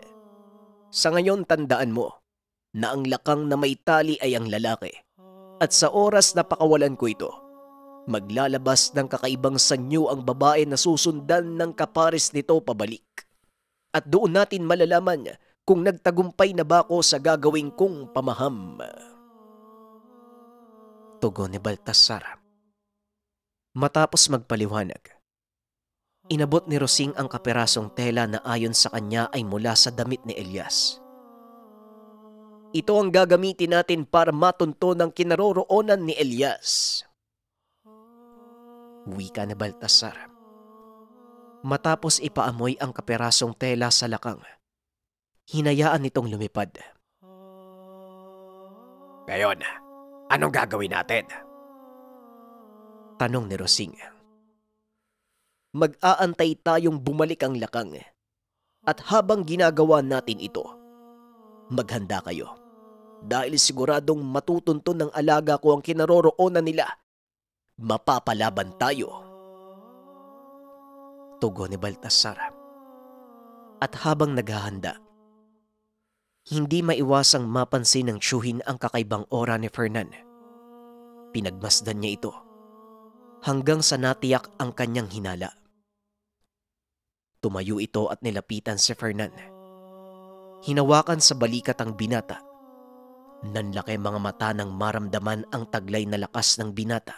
Sa ngayon tandaan mo na ang lakang na may tali ay ang lalaki at sa oras na pakawalan ko ito, maglalabas ng kakaibang sanyo ang babae na susundan ng kapares nito pabalik. At doon natin malalaman kung nagtagumpay na ba ako sa gagawin kong pamaham. Tugon ni Baltasar. Matapos magpaliwanag, inabot ni Rosing ang kaperasong tela na ayon sa kanya ay mula sa damit ni Elias. Ito ang gagamitin natin para matunto ng kinaroroonan ni Elias. Wika ni Baltasar. Matapos ipaamoy ang kaperasong tela sa lakang, hinayaan nitong lumipad. Ngayon, anong gagawin natin? Tanong ni Rosing. Mag-aantay tayong bumalik ang lakang at habang ginagawa natin ito, maghanda kayo dahil siguradong matutunto ng alaga ko ang kinaroroonan nila. Mapapalaban tayo. Tugon ni Baltasar. At habang naghahanda, hindi maiwasang mapansin ng tiyuhin ang kakaibang aura ni Fernan. Pinagmasdan niya ito hanggang sa natiyak ang kanyang hinala. Tumayo ito at nilapitan si Fernan. Hinawakan sa balikat ang binata. Nanlaki mga mata nang maramdaman ang taglay na lakas ng binata.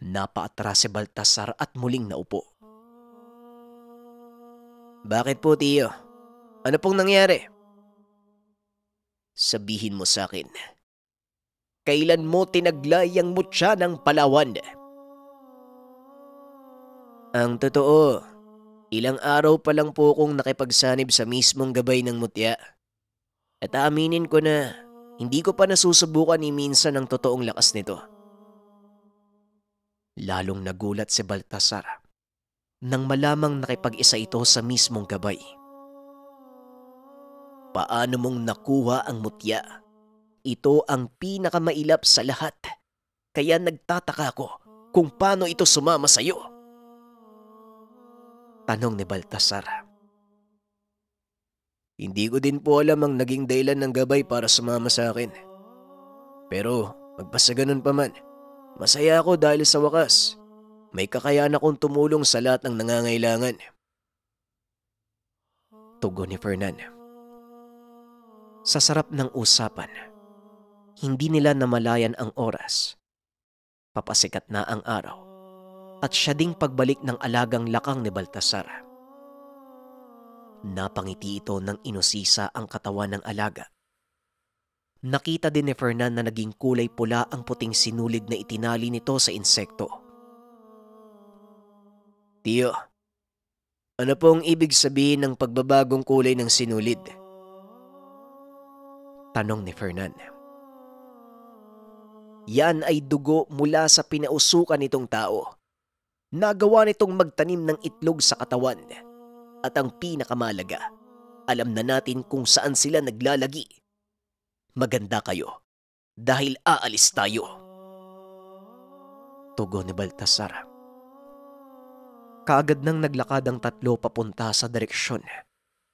Napaatras si Baltasar at muling naupo. Bakit po, tiyo? Ano pong nangyari? Sabihin mo sa akin, kailan mo tinaglay ang mutya ng Palawan? Ang totoo, ilang araw pa lang po akong nakipagsanib sa mismong gabay ng mutya. At aaminin ko na hindi ko pa nasusubukan ni minsan ang totoong lakas nito. Lalong nagulat si Baltasar nang malamang nakipag-isa ito sa mismong gabay. Paano mong nakuha ang mutya? Ito ang pinakamailap sa lahat. Kaya nagtataka ko kung paano ito sumama sa iyo. Tanong ni Baltasar. Hindi ko din po alam ang naging dahilan ng gabay para sumama sa akin. Pero magpasa ganun pa man, masaya ako dahil sa wakas, may kakayahan akong tumulong sa lahat ng nangangailangan. Tugon ni Fernan. Sa sarap ng usapan, hindi nila namalayan ang oras. Papasikat na ang araw at siya ding pagbalik ng alagang lakang ni Baltasar. Napangiti ito nang inusisa ang katawan ng alaga. Nakita din ni Fernan na naging kulay pula ang puting sinulid na itinali nito sa insekto. Tiyo, ano pong ibig sabihin ng pagbabagong kulay ng sinulid? Tanong ni Fernan. Yan ay dugo mula sa pinausukan nitong tao. Nagawa nitong magtanim ng itlog sa katawan. At ang pinakamalaga, alam na natin kung saan sila naglalagi. Maganda kayo dahil aalis tayo. Tugon ni Baltasar. Kaagad nang naglakad ang tatlo papunta sa direksyon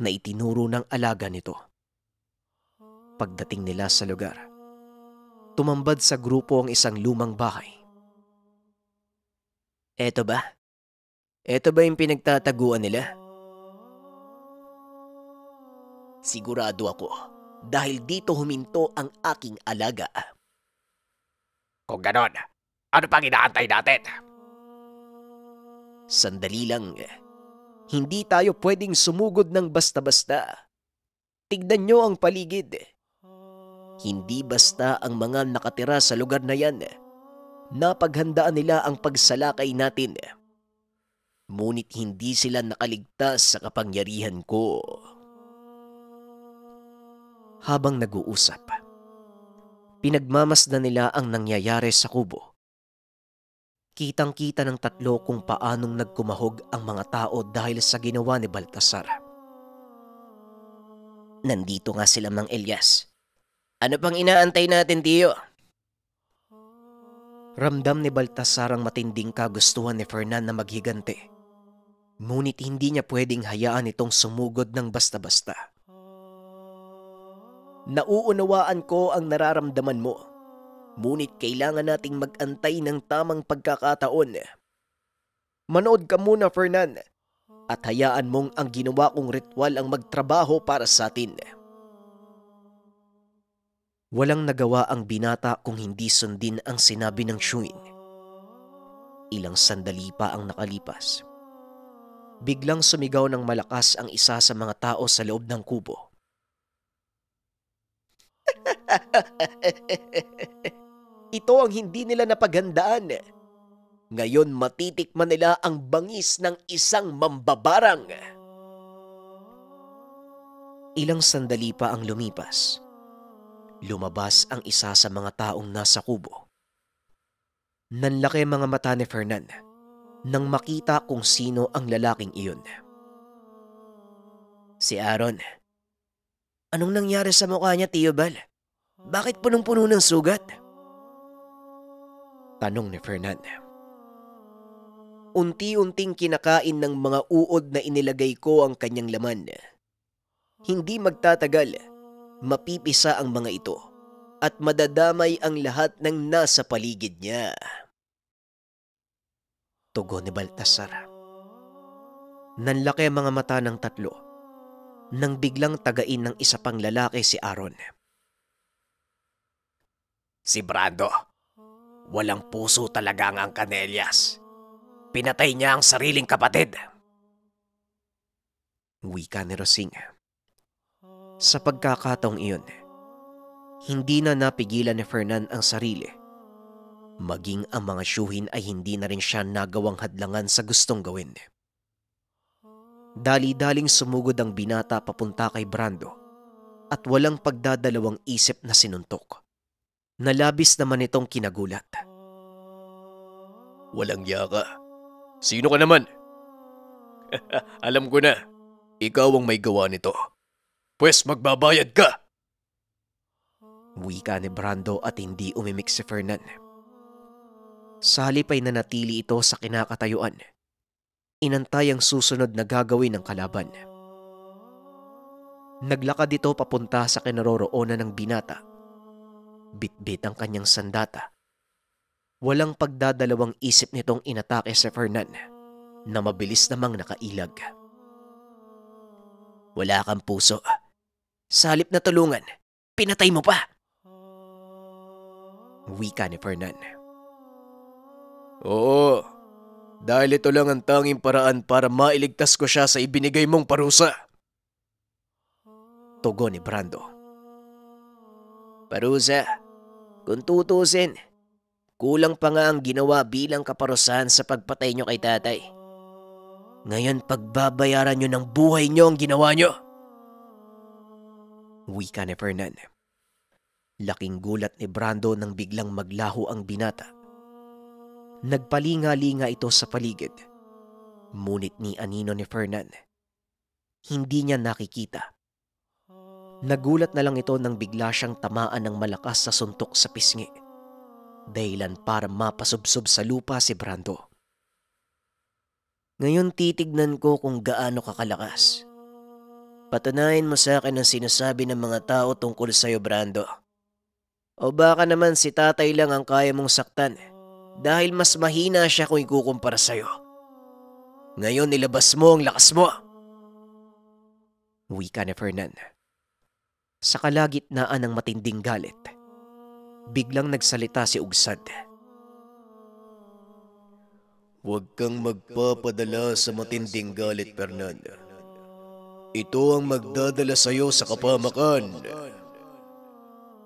na itinuro ng alaga nito. Pagdating nila sa lugar, tumambad sa grupo ang isang lumang bahay. Eto ba? Eto ba yung pinagtataguan nila? Sigurado ako dahil dito huminto ang aking alaga. Kung ganon, ano pang inaantay natin? Sandali lang. Hindi tayo pwedeng sumugod ng basta-basta. Tignan nyo ang paligid. Hindi basta ang mga nakatira sa lugar na yan. Napaghandaan nila ang pagsalakay natin. Ngunit hindi sila nakaligtas sa kapangyarihan ko. Habang nag-uusap, pinagmamasdan nila ang nangyayari sa kubo. Kitang-kita ng tatlo kung paanong nagkumahog ang mga tao dahil sa ginawa ni Baltasar. Nandito nga sila, Mang Elias. Ano pang inaantay natin, tiyo? Ramdam ni Baltasar ang matinding kagustuhan ni Fernan na maghigante. Ngunit hindi niya pwedeng hayaan itong sumugod ng basta-basta. Nauunawaan ko ang nararamdaman mo. Ngunit kailangan nating mag-antay ng tamang pagkakataon. Manood ka muna, Fernan. at hayaan mong ang ginawa kong ritual ang magtrabaho para sa atin. Walang nagawa ang binata kung hindi sundin ang sinabi ng Shuin. Ilang sandali pa ang nakalipas. Biglang sumigaw ng malakas ang isa sa mga tao sa loob ng kubo. Ito ang hindi nila napaghandaan. Ngayon matitikman nila ang bangis ng isang mambabarang. Ilang sandali pa ang lumipas. Lumabas ang isa sa mga taong nasa kubo. Nanlaki mga mata ni Fernan nang makita kung sino ang lalaking iyon. Si Aaron. Anong nangyari sa mukha niya, Tio Bal? Bakit punong-puno ng sugat? Tanong ni Fernan. Unti-unting kinakain ng mga uod na inilagay ko ang kanyang laman. Hindi magtatagal, mapipisa ang mga ito at madadamay ang lahat ng nasa paligid niya. Tugon ni Baltasar. Nanlaki ang mga mata ng tatlo nang biglang tagain ng isa pang lalaki si Aaron. Si Brando, walang puso talaga ang Canelias. Pinatay niya ang sariling kapatid. Wika ni Rosing. Sa pagkakataong iyon, hindi na napigilan ni Fernan ang sarili. Maging ang mga syuhin ay hindi na rin siya nagawang hadlangan sa gustong gawin. Dali-daling sumugod ang binata papunta kay Brando at walang pagdadalawang isip na sinuntok. Nalabis naman itong kinagulat. Walang yaka. Sino ka naman? Alam ko na. Ikaw ang may gawa nito. Pwes magbabayad ka! Wika ni Brando at hindi umimik si Fernan. Sa halip ay nanatili ito sa kinakatayuan. Inantay ang susunod na gagawin ng kalaban. Naglakad ito papunta sa kinaroroonan ng binata. Bitbit ang kanyang sandata. Walang pagdadalawang isip nitong inatake si Fernan na mabilis namang nakailag. Wala kang puso. Sa halip na tulungan, pinatay mo pa. Wika ni Fernan. Oo, dahil ito lang ang tanging paraan para mailigtas ko siya sa ibinigay mong parusa. Tugon ni Brando. Parusa, kung tutusin, kulang pa nga ang ginawa bilang kaparusahan sa pagpatay nyo kay tatay. Ngayon pagbabayaran nyo ng buhay nyo ang ginawa nyo. Wika ni Fernan. Laking gulat ni Brando nang biglang maglaho ang binata. Nagpalinga-linga ito sa paligid. Ngunit ni anino ni Fernan. Hindi niya nakikita. Nagulat na lang ito nang bigla siyang tamaan ng malakas sa suntok sa pisngi. Dahilan para mapasubsob sa lupa si Brando. Ngayon titignan ko kung gaano kakalakas. Patunayan mo sa akin ang sinasabi ng mga tao tungkol sa'yo, Brando. O baka naman si tatay lang ang kaya mong saktan dahil mas mahina siya kung ikukumpara sa'yo. Ngayon ilabas mo ang lakas mo. Wika ni Fernan. Sa kalagitnaan ng matinding galit, biglang nagsalita si Ugsad. Huwag kang magpapadala sa matinding galit, Fernanda. Ito ang magdadala sa iyo sa kapamakan.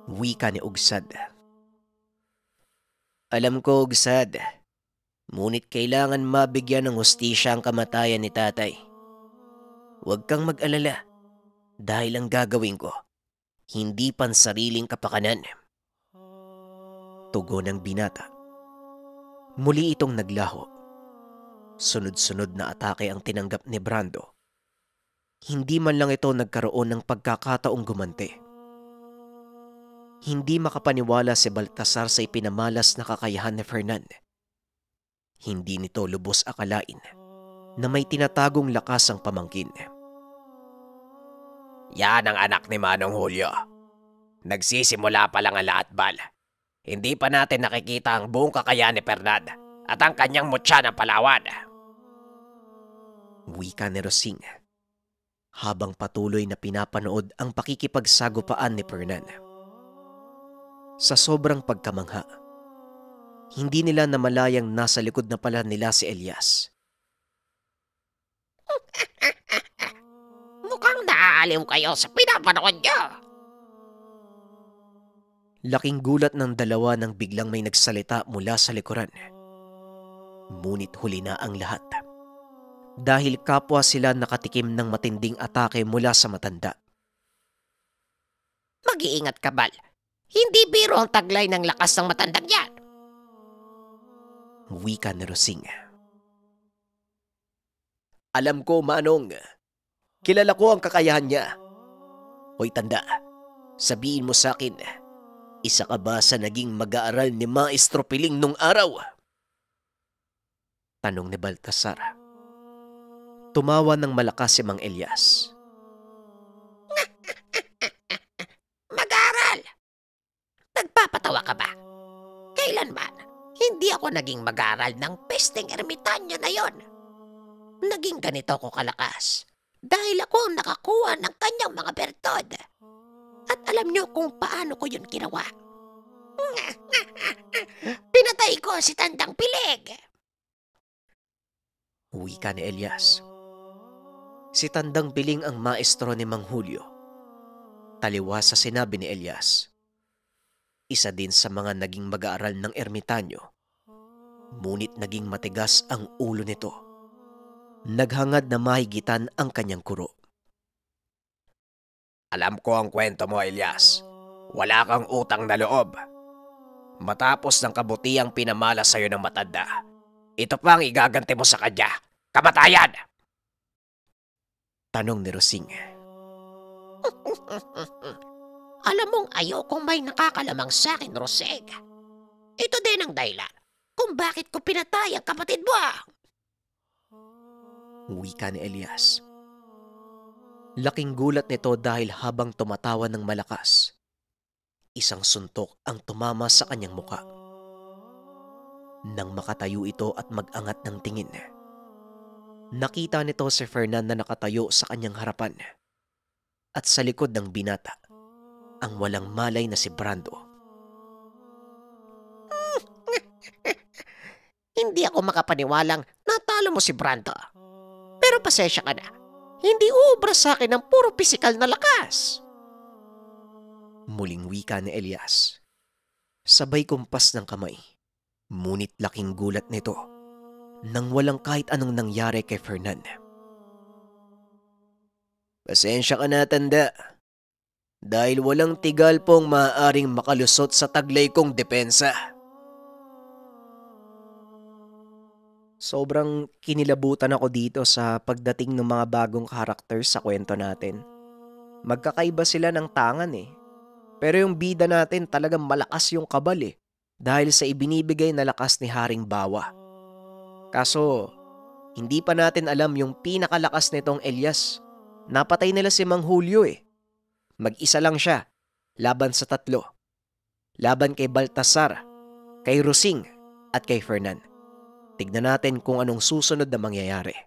Wika ni Ugsad. Alam ko, Ugsad. Ngunit kailangan mabigyan ng hustisya ang kamatayan ni tatay. Huwag kang mag-alala. Dahil ang gagawin ko, hindi pansariling kapakanan. Tugon ng binata. Muli itong naglaho. Sunod-sunod na atake ang tinanggap ni Brando. Hindi man lang ito nagkaroon ng pagkakataong gumanti. Hindi makapaniwala si Baltasar sa ipinamalas na kakayahan ni Fernan. Hindi nito lubos akalain na may tinatagong lakas ang pamangkin. Yan ang anak ni Manong Julio. Nagsisimula pa lang ang lahat, Bal. Hindi pa natin nakikita ang buong kakayahan ni Fernand at ang kanyang mutya ng Palawan. Wika ni Rosing habang patuloy na pinapanood ang pakikipagsagupaan ni Fernan. Sa sobrang pagkamangha, hindi nila namalayang nasa likod na pala nila si Elias. Mukhang naaaliw kayo sa pinapanood niyo. Laking gulat ng dalawa nang biglang may nagsalita mula sa likuran. Ngunit huli na ang lahat. Dahil kapwa sila nakatikim ng matinding atake mula sa matanda. Mag-iingat ka, Bal. Hindi biro ang taglay ng lakas ng matandang yan. Wika ni Rosing. Alam ko, Manong. Kilala ko ang kakayahan niya. Hoy tanda, sabihin mo sa akin, isa ka ba sa naging mag-aaral ni Maestro Piling nung araw? Tanong ni Baltasar. Tumawa ng malakas si Mang Elias. Mag-aral? Nagpapatawa ka ba? Kailanman, hindi ako naging mag-aral ng pesteng ermitanyo na yon. Naging ganito ko kalakas dahil ako ang nakakuha ng kanyang mga bertod. At alam niyo kung paano ko yun ginawa. Pinatay ko si Tandang Pilig. Wika ni Elias. Si Tandang Piling ang maestro ni Mang Julio. Taliwas sa sinabi ni Elias. Isa din sa mga naging mag-aaral ng ermitanyo. Ngunit naging matigas ang ulo nito. Naghangad na mahigitan ang kanyang kuro. Alam ko ang kwento mo, Elias. Wala kang utang na loob. Matapos ng kabutiang pinamala sa'yo ng matanda, ito pa ang igaganti mo sa kanya. Kamatayan! Tanong ni Rosing. Alam mong ayokong may nakakalamang sa akin, Roseg. Ito din ang dahilan kung bakit ko pinatay ang kapatid mo. Wika ni Elias. Laking gulat nito dahil habang tumatawa ng malakas, isang suntok ang tumama sa kanyang muka. Nang makatayo ito at mag-angat ng tingin, nakita nito si Fernan na nakatayo sa kanyang harapan at sa likod ng binata, ang walang malay na si Brando. Hindi ako makapaniwalang natalo mo si Brando. Pero pasensya ka na. Hindi uubra sa akin ang puro pisikal na lakas. Muling wika ni Elias. Sabay kumpas ng kamay. Ngunit laking gulat nito nang walang kahit anong nangyari kay Fernan. Pasensya ka na, tanda. Dahil walang tigal pong maaaring makalusot sa taglay kong depensa. Sobrang kinilabutan ako dito sa pagdating ng mga bagong characters sa kwento natin. Magkakaiba sila ng tangan eh. Pero yung bida natin talagang malakas yung kabal eh. Dahil sa ibinibigay na lakas ni Haring Bawa. Kaso, hindi pa natin alam yung pinakalakas nitong Elias. Napatay nila si Mang Julio eh. Mag-isa lang siya, laban sa tatlo. Laban kay Baltasar, kay Rosing, at kay Fernan. Tignan natin kung anong susunod na mangyayari.